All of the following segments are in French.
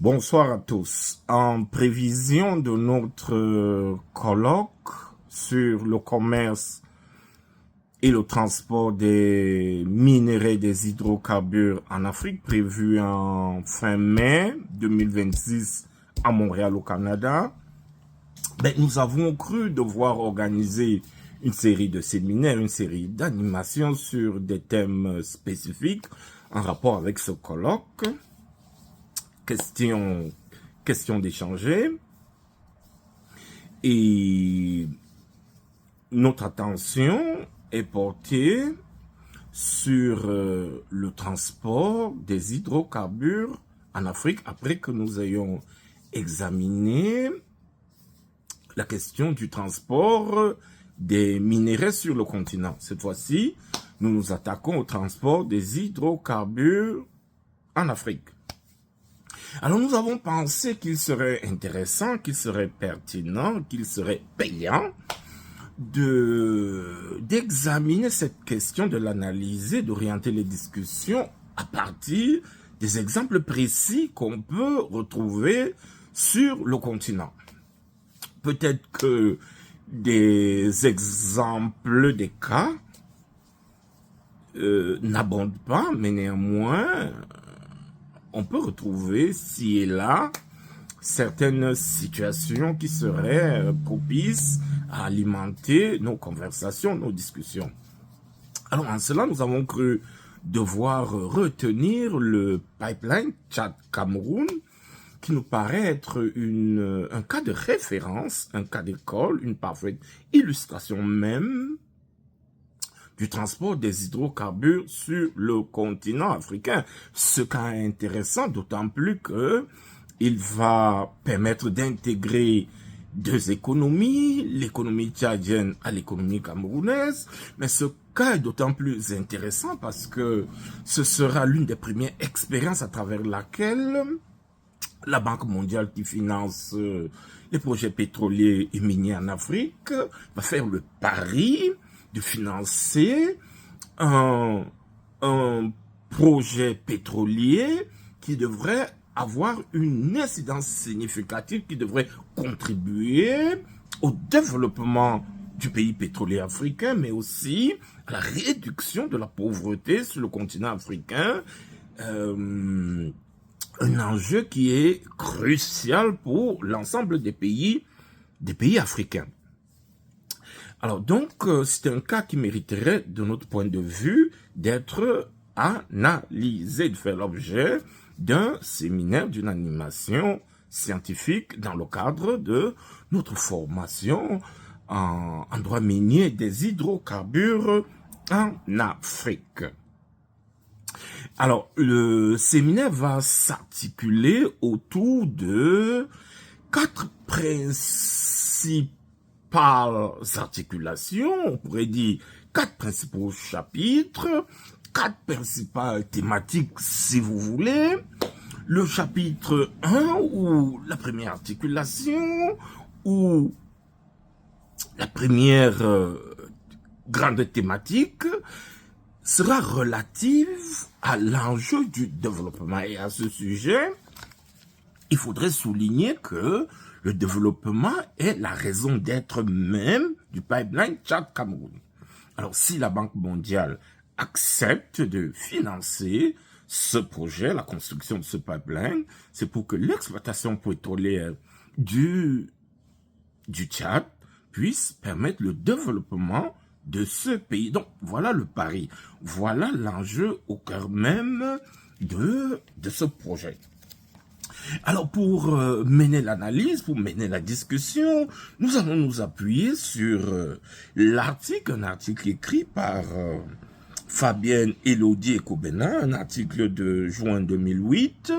Bonsoir à tous. En prévision de notre colloque sur le commerce et le transport des minéraux et des hydrocarbures en Afrique, prévu en fin mai 2026 à Montréal au Canada, nous avons cru devoir organiser une série de séminaires, une série d'animations sur des thèmes spécifiques en rapport avec ce colloque. Question d'échanger. Et notre attention est portée sur le transport des hydrocarbures en Afrique après que nous ayons examiné la question du transport des minéraux sur le continent. Cette fois-ci, nous nous attaquons au transport des hydrocarbures en Afrique. Alors nous avons pensé qu'il serait intéressant, qu'il serait pertinent, qu'il serait payant d'examiner cette question, de l'analyser, d'orienter les discussions à partir des exemples précis qu'on peut retrouver sur le continent. Peut-être que des exemples, des cas n'abondent pas, mais néanmoins, on peut retrouver ci et là certaines situations qui seraient propices à alimenter nos conversations, nos discussions. Alors en cela, nous avons cru devoir retenir le pipeline Tchad-Cameroun, qui nous paraît être un cas de référence, un cas d'école, une parfaite illustration même du transport des hydrocarbures sur le continent africain. Ce cas est intéressant, d'autant plus que il va permettre d'intégrer deux économies, l'économie tchadienne à l'économie camerounaise, mais ce cas est d'autant plus intéressant parce que ce sera l'une des premières expériences à travers laquelle la Banque mondiale qui finance les projets pétroliers et miniers en Afrique va faire le pari de financer un projet pétrolier qui devrait avoir une incidence significative, qui devrait contribuer au développement du pays pétrolier africain, mais aussi à la réduction de la pauvreté sur le continent africain. Un enjeu qui est crucial pour l'ensemble des pays africains. Alors donc, c'est un cas qui mériterait, de notre point de vue, d'être analysé, de faire l'objet d'un séminaire, d'une animation scientifique dans le cadre de notre formation en droit minier des hydrocarbures en Afrique. Alors, le séminaire va s'articuler autour de 4 principes articulations, on pourrait dire 4 principaux chapitres, 4 principales thématiques si vous voulez. Le chapitre 1 ou la première articulation ou la première grande thématique sera relative à l'enjeu du développement. Et à ce sujet, il faudrait souligner que le développement est la raison d'être même du pipeline Tchad-Cameroun. Alors, si la Banque mondiale accepte de financer ce projet, la construction de ce pipeline, c'est pour que l'exploitation pétrolière du Tchad puisse permettre le développement de ce pays. Donc, voilà le pari. Voilà l'enjeu au cœur même de ce projet. Alors, pour mener l'analyse, pour mener la discussion, nous allons nous appuyer sur l'article, un article écrit par Fabienne Elodie Ekobena, un article de juin 2008,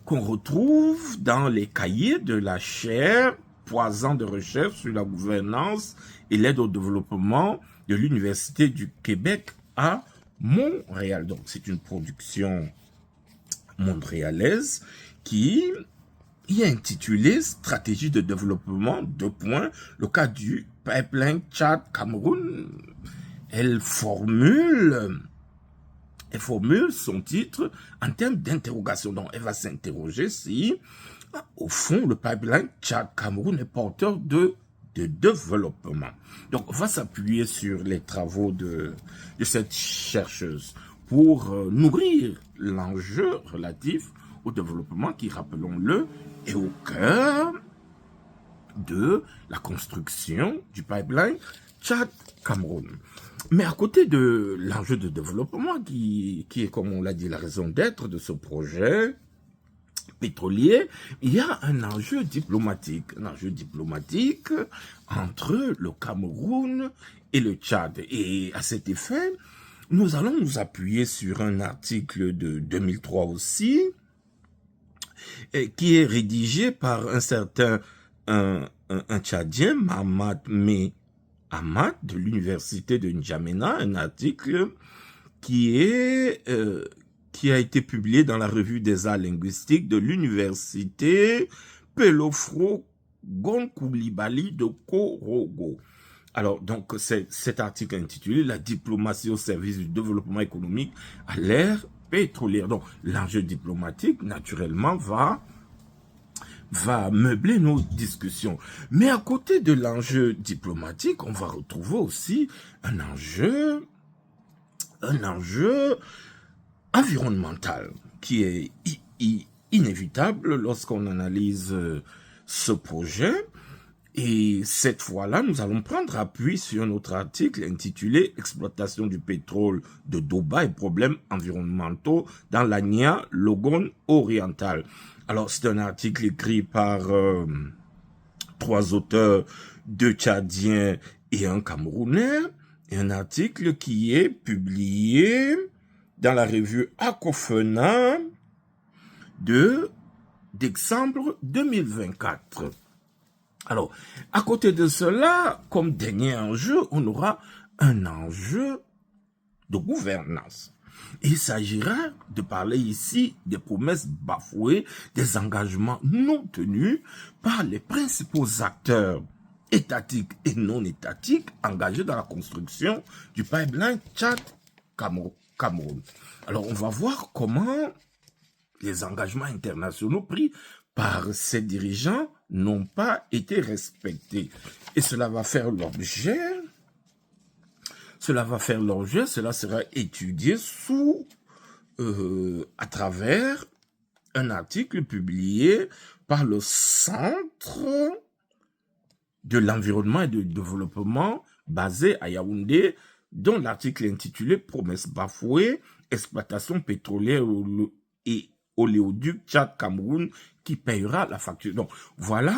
qu'on retrouve dans les cahiers de la chaire Poisson de recherche sur la gouvernance et l'aide au développement de l'Université du Québec à Montréal. Donc, c'est une production montréalaise qui est intitulé Stratégie de développement, le cas du pipeline Tchad-Cameroun. Elle formule elle formule son titre en termes d'interrogation. Donc, elle va s'interroger si, au fond, le pipeline Tchad-Cameroun est porteur de développement. Donc, on va s'appuyer sur les travaux de cette chercheuse pour nourrir l'enjeu relatif au développement qui, rappelons-le, est au cœur de la construction du pipeline Tchad-Cameroun. Mais à côté de l'enjeu de développement qui est, comme on l'a dit, la raison d'être de ce projet pétrolier, il y a un enjeu diplomatique entre le Cameroun et le Tchad. Et à cet effet, nous allons nous appuyer sur un article de 2003 aussi, qui est rédigé par un certain un Tchadien, Mahamat Ahmad, de l'université de N'Djamena, un article qui a été publié dans la revue des arts linguistiques de l'université Pelofro Gonkoulibaly de Korogo. Alors, donc, cet article intitulé « La diplomatie au service du développement économique à l'ère pétrolière ». Donc, l'enjeu diplomatique, naturellement, va meubler nos discussions. Mais à côté de l'enjeu diplomatique, on va retrouver aussi un enjeu environnemental qui est inévitable lorsqu'on analyse ce projet. Et cette fois-là, nous allons prendre appui sur notre article intitulé « Exploitation du pétrole de Doba et problèmes environnementaux dans l'Agna Logone orientale ». Alors, c'est un article écrit par 3 auteurs, 2 Tchadiens et un Camerounais, et un article qui est publié dans la revue Akofena de décembre 2024. Alors, à côté de cela, comme dernier enjeu, on aura un enjeu de gouvernance. Il s'agira de parler ici des promesses bafouées, des engagements non tenus par les principaux acteurs étatiques et non étatiques engagés dans la construction du pipeline Tchad-Cameroun. Alors, on va voir comment les engagements internationaux pris par ces dirigeants n'ont pas été respectés. Et cela va faire l'objet, cela sera étudié à travers un article publié par le Centre de l'environnement et du développement basé à Yaoundé, dont l'article est intitulé « Promesses bafouées, exploitation pétrolière et oléoduc Tchad-Cameroun qui payera la facture ». Donc voilà,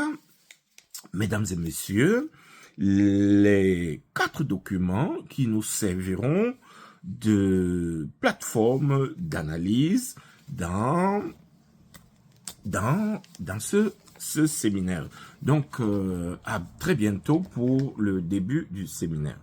mesdames et messieurs, les 4 documents qui nous serviront de plateforme d'analyse dans ce séminaire. Donc, à très bientôt pour le début du séminaire.